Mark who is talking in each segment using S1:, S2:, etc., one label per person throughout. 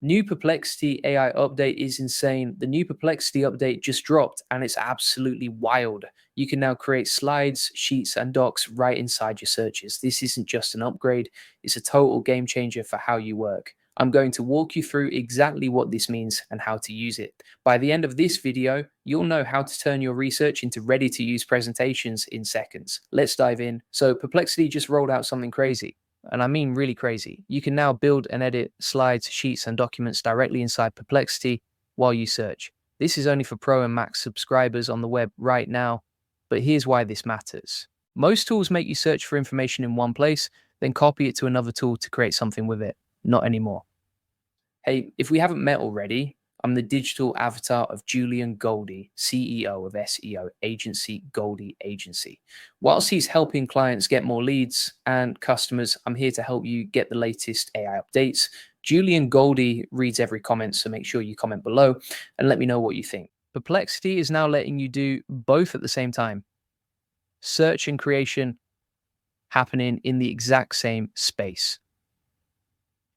S1: New Perplexity AI update is insane. The new Perplexity update just dropped and it's absolutely wild. You can now create slides, sheets, and docs right inside your searches. This isn't just an upgrade, it's a total game changer for how you work. I'm going to walk you through exactly what this means and how to use it. By the end of this video, you'll know how to turn your research into ready to use presentations in seconds. Let's dive in. So, Perplexity just rolled out something crazy. And I mean really crazy. You can now build and edit slides, sheets, and documents directly inside Perplexity while you search. This is only for Pro and Max subscribers on the web right now, but here's why this matters. Most tools make you search for information in one place, then copy it to another tool to create something with it. Not anymore. Hey, if we haven't met already, I'm the digital avatar of Julian Goldie, CEO of SEO agency Goldie Agency. Whilst he's helping clients get more leads and customers, I'm here to help you get the latest AI updates. Julian Goldie reads every comment, so make sure you comment below and let me know what you think. Perplexity is now letting you do both at the same time. Search and creation happening in the exact same space.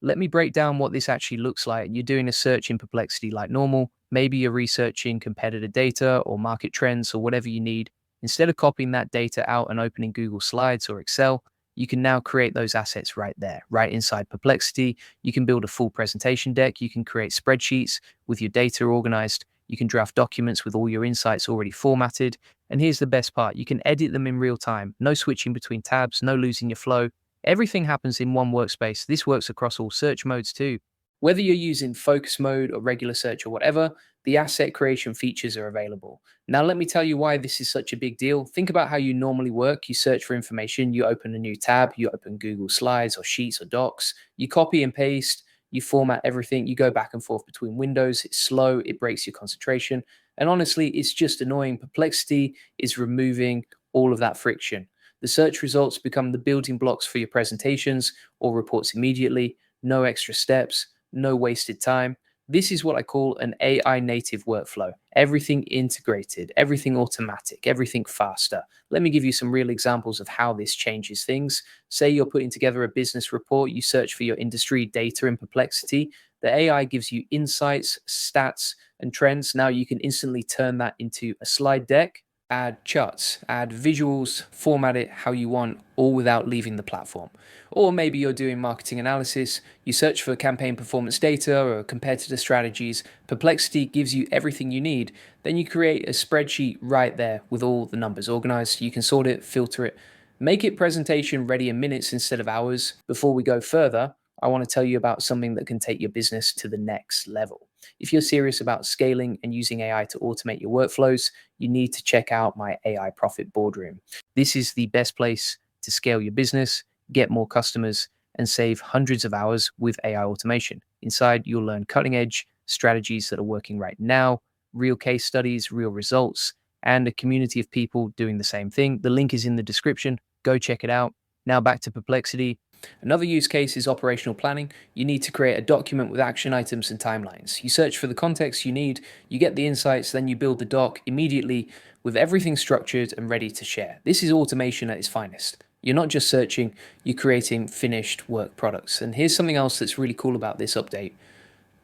S1: Let me break down what this actually looks like. You're doing a search in Perplexity like normal. Maybe you're researching competitor data or market trends or whatever you need. Instead of copying that data out and opening Google Slides or Excel, you can now create those assets right there, right inside Perplexity. You can build a full presentation deck. You can create spreadsheets with your data organized. You can draft documents with all your insights already formatted. And here's the best part. You can edit them in real time. No switching between tabs, no losing your flow. Everything happens in one workspace. This works across all search modes too. Whether you're using focus mode or regular search or whatever, the asset creation features are available. Now, let me tell you why this is such a big deal. Think about how you normally work. You search for information, you open a new tab, you open Google Slides or Sheets or Docs, you copy and paste, you format everything, you go back and forth between windows. It's slow, it breaks your concentration. And honestly, it's just annoying. Perplexity is removing all of that friction. The search results become the building blocks for your presentations or reports immediately. No extra steps, no wasted time. This is what I call an AI native workflow. Everything integrated, everything automatic, everything faster. Let me give you some real examples of how this changes things. Say you're putting together a business report, you search for your industry data in Perplexity. The AI gives you insights, stats, and trends. Now you can instantly turn that into a slide deck, add charts, add visuals, format it how you want, all without leaving the platform. Or maybe you're doing marketing analysis, you search for campaign performance data or competitor strategies. Perplexity gives you everything you need. Then you create a spreadsheet right there with all the numbers organized. You can sort it, filter it, make it presentation ready in minutes instead of hours. Before we go further, I want to tell you about something that can take your business to the next level. If you're serious about scaling and using AI to automate your workflows, you need to check out my AI Profit Boardroom. This is the best place to scale your business, get more customers, and save hundreds of hours with AI automation. Inside, you'll learn cutting edge strategies that are working right now, real case studies, real results, and a community of people doing the same thing. The link is in the description. Go check it out. Now back to Perplexity. Another use case is operational planning. You need to create a document with action items and timelines. You search for the context you need, you get the insights, then you build the doc immediately with everything structured and ready to share. This is automation at its finest. You're not just searching, you're creating finished work products. And here's something else that's really cool about this update.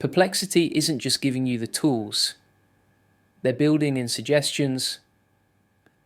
S1: Perplexity isn't just giving you the tools, they're building in suggestions.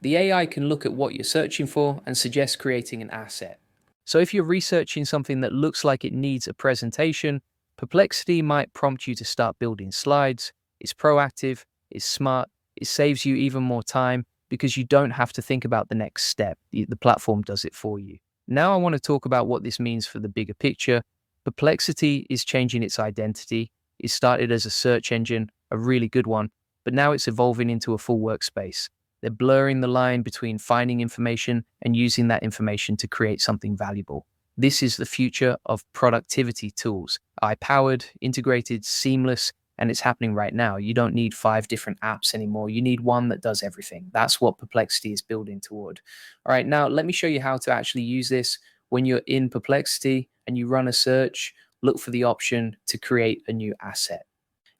S1: The AI can look at what you're searching for and suggest creating an asset. So if you're researching something that looks like it needs a presentation, Perplexity might prompt you to start building slides. It's proactive, it's smart, it saves you even more time because you don't have to think about the next step. The platform does it for you. Now I want to talk about what this means for the bigger picture. Perplexity is changing its identity. It started as a search engine, a really good one, but now it's evolving into a full workspace. They're blurring the line between finding information and using that information to create something valuable. This is the future of productivity tools. AI-powered, integrated, seamless, and it's happening right now. You don't need 5 different apps anymore. You need one that does everything. That's what Perplexity is building toward. All right, now let me show you how to actually use this. When you're in Perplexity and you run a search, look for the option to create a new asset.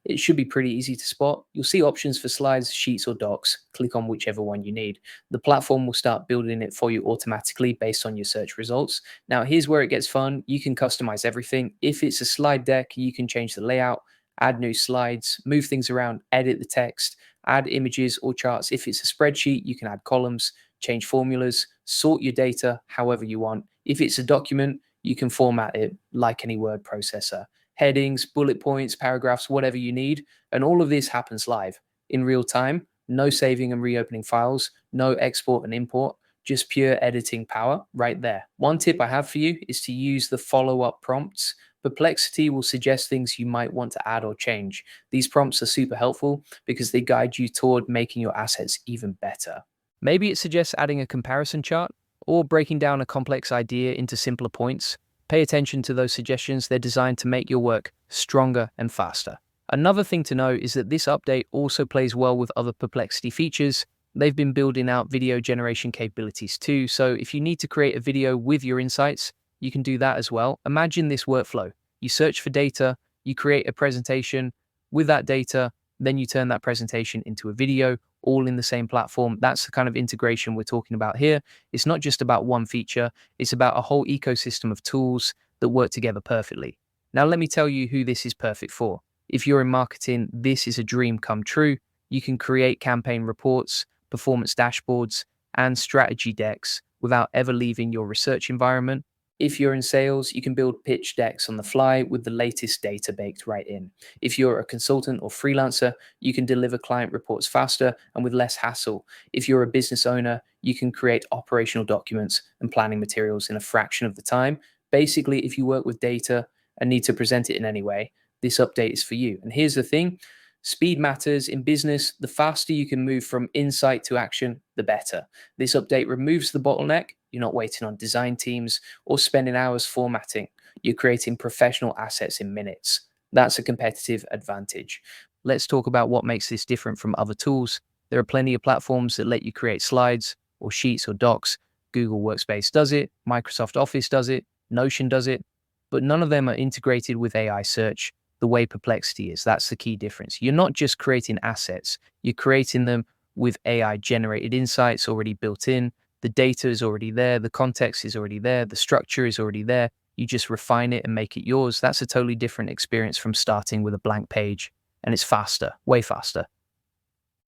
S1: It should be pretty easy to spot. You'll see options for slides, sheets, or docs. Click on whichever one you need. The platform will start building it for you automatically based on your search results. Now, here's where it gets fun. You can customize everything. If it's a slide deck, you can change the layout, add new slides, move things around, edit the text, add images or charts. If it's a spreadsheet, you can add columns, change formulas, sort your data however you want. If it's a document, you can format it like any word processor. Headings, bullet points, paragraphs, whatever you need. And all of this happens live in real time. No saving and reopening files, no export and import, just pure editing power right there. One tip I have for you is to use the follow up prompts. Perplexity will suggest things you might want to add or change. These prompts are super helpful because they guide you toward making your assets even better. Maybe it suggests adding a comparison chart or breaking down a complex idea into simpler points. Pay attention to those suggestions. They're designed to make your work stronger and faster. Another thing to know is that this update also plays well with other Perplexity features. They've been building out video generation capabilities too, so if you need to create a video with your insights, you can do that as well. Imagine this workflow. You search for data, you create a presentation with that data, then you turn that presentation into a video, all in the same platform. That's the kind of integration we're talking about here. It's not just about one feature, it's about a whole ecosystem of tools that work together perfectly. Now, let me tell you who this is perfect for. If you're in marketing, this is a dream come true. You can create campaign reports, performance dashboards, and strategy decks without ever leaving your research environment. If you're in sales, you can build pitch decks on the fly with the latest data baked right in. If you're a consultant or freelancer, you can deliver client reports faster and with less hassle. If you're a business owner, you can create operational documents and planning materials in a fraction of the time. Basically, if you work with data and need to present it in any way, this update is for you. And here's the thing. Speed matters in business. The faster you can move from insight to action, the better. This update removes the bottleneck. You're not waiting on design teams or spending hours formatting. You're creating professional assets in minutes. That's a competitive advantage. Let's talk about what makes this different from other tools. There are plenty of platforms that let you create slides or sheets or docs. Google Workspace does it, Microsoft Office does it, Notion does it, but none of them are integrated with AI search the way Perplexity is. That's the key difference. You're not just creating assets, you're creating them with AI generated insights already built in. The data is already there, the context is already there, the structure is already there. You just refine it and make it yours. That's a totally different experience from starting with a blank page, and it's faster, way faster.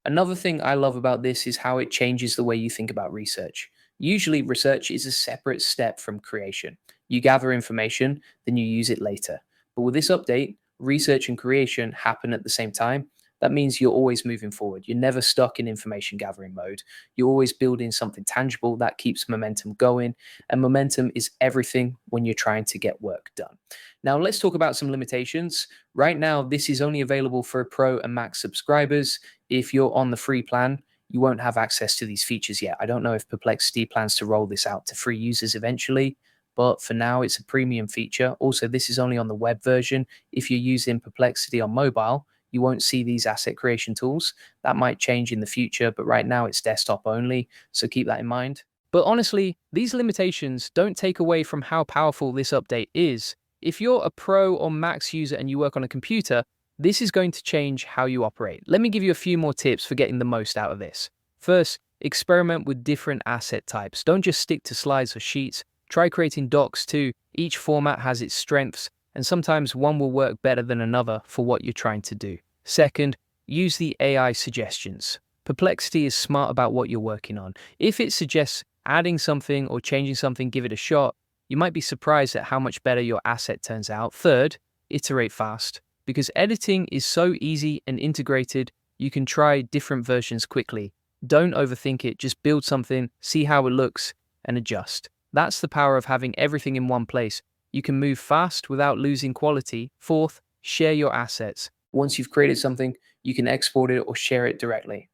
S1: Another thing I love about this is how it changes the way you think about research. Usually, research is a separate step from creation. You gather information, then you use it later. But with this update, research and creation happen at the same time. That means you're always moving forward. You're never stuck in information gathering mode. You're always building something tangible that keeps momentum going. And momentum is everything when you're trying to get work done. Now, let's talk about some limitations. Right now, this is only available for Pro and Max subscribers. If you're on the free plan, you won't have access to these features yet. I don't know if Perplexity plans to roll this out to free users eventually, but for now, it's a premium feature. Also, this is only on the web version. If you're using Perplexity on mobile, you won't see these asset creation tools. That might change in the future, but right now it's desktop only, so keep that in mind. But honestly, these limitations don't take away from how powerful this update is. If you're a Pro or Max user and you work on a computer, this is going to change how you operate. Let me give you a few more tips for getting the most out of this. First, experiment with different asset types. Don't just stick to slides or sheets. Try creating docs too. Each format has its strengths, and sometimes one will work better than another for what you're trying to do. Second, use the AI suggestions. Perplexity is smart about what you're working on. If it suggests adding something or changing something, give it a shot. You might be surprised at how much better your asset turns out. Third, iterate fast. Because editing is so easy and integrated, you can try different versions quickly. Don't overthink it, just build something, see how it looks, and adjust. That's the power of having everything in one place. You can move fast without losing quality. Fourth, share your assets. Once you've created something, you can export it or share it directly.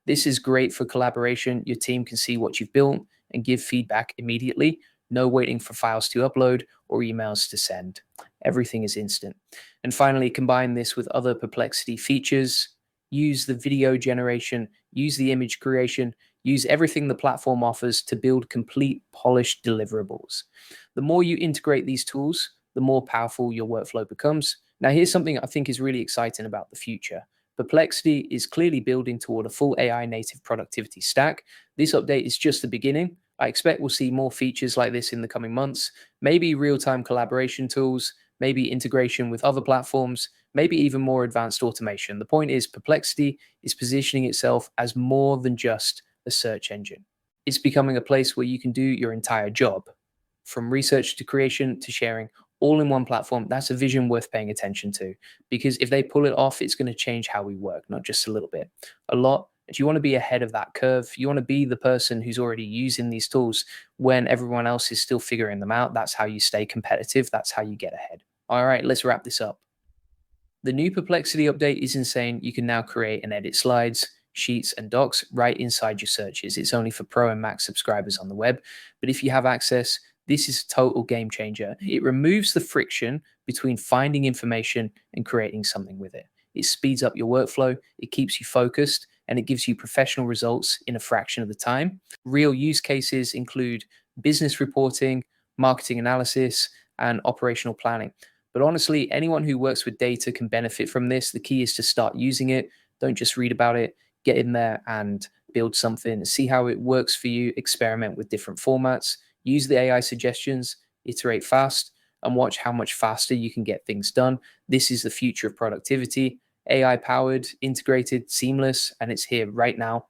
S1: This is great for collaboration. Your team can see what you've built and give feedback immediately. No waiting for files to upload or emails to send. Everything is instant. And finally, combine this with other Perplexity features. Use the video generation, use the image creation, use everything the platform offers to build complete, polished deliverables. The more you integrate these tools, the more powerful your workflow becomes, Now, here's something I think is really exciting about the future. Perplexity is clearly building toward a full AI native productivity stack. This update is just the beginning. I expect we'll see more features like this in the coming months, maybe real time collaboration tools, maybe integration with other platforms, maybe even more advanced automation. The point is, Perplexity is positioning itself as more than just a search engine. It's becoming a place where you can do your entire job, from research to creation to sharing, all in one platform. That's a vision worth paying attention to, because if they pull it off, it's going to change how we work, not just a little bit, a lot. And you want to be ahead of that curve. You want to be the person who's already using these tools when everyone else is still figuring them out. That's how you stay competitive. That's how you get ahead. All right, let's wrap this up. The new Perplexity update is insane. You can now create and edit slides, sheets, and docs right inside your searches. It's only for Pro and Max subscribers on the web, but if you have access, this is a total game changer. It removes the friction between finding information and creating something with it. It speeds up your workflow, it keeps you focused, and it gives you professional results in a fraction of the time. Real use cases include business reporting, marketing analysis, and operational planning. But honestly, anyone who works with data can benefit from this. The key is to start using it. Don't just read about it. Get in there and build something. See how it works for you. Experiment with different formats. Use the AI suggestions. Iterate fast and watch how much faster you can get things done. This is the future of productivity. AI powered, integrated, seamless, and it's here right now.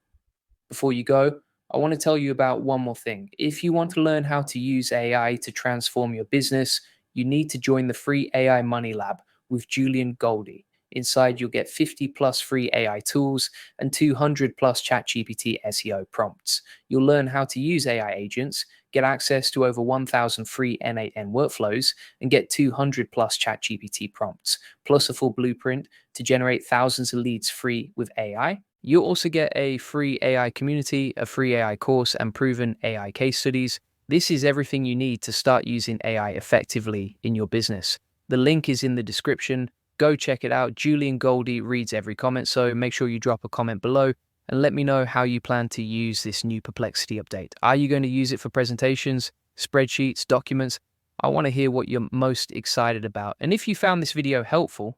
S1: Before you go, I want to tell you about one more thing. If you want to learn how to use AI to transform your business, you need to join the free AI Money Lab with Julian Goldie. Inside, you'll get 50 plus free AI tools and 200 plus ChatGPT SEO prompts. You'll learn how to use AI agents, get access to over 1,000 free N8N workflows, and get 200 plus ChatGPT prompts, plus a full blueprint to generate thousands of leads free with AI. You'll also get a free AI community, a free AI course, and proven AI case studies. This is everything you need to start using AI effectively in your business. The link is in the description. Go check it out. Julian Goldie reads every comment, so make sure you drop a comment below and let me know how you plan to use this new Perplexity update. Are you going to use it for presentations, spreadsheets, documents? I want to hear what you're most excited about. And if you found this video helpful,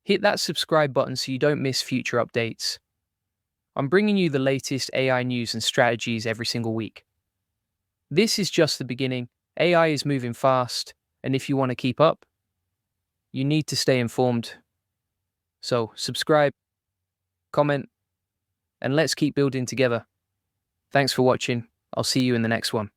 S1: hit that subscribe button so you don't miss future updates. I'm bringing you the latest AI news and strategies every single week. This is just the beginning. AI is moving fast, and if you want to keep up, you need to stay informed. So subscribe, comment, and let's keep building together. Thanks for watching. I'll see you in the next one.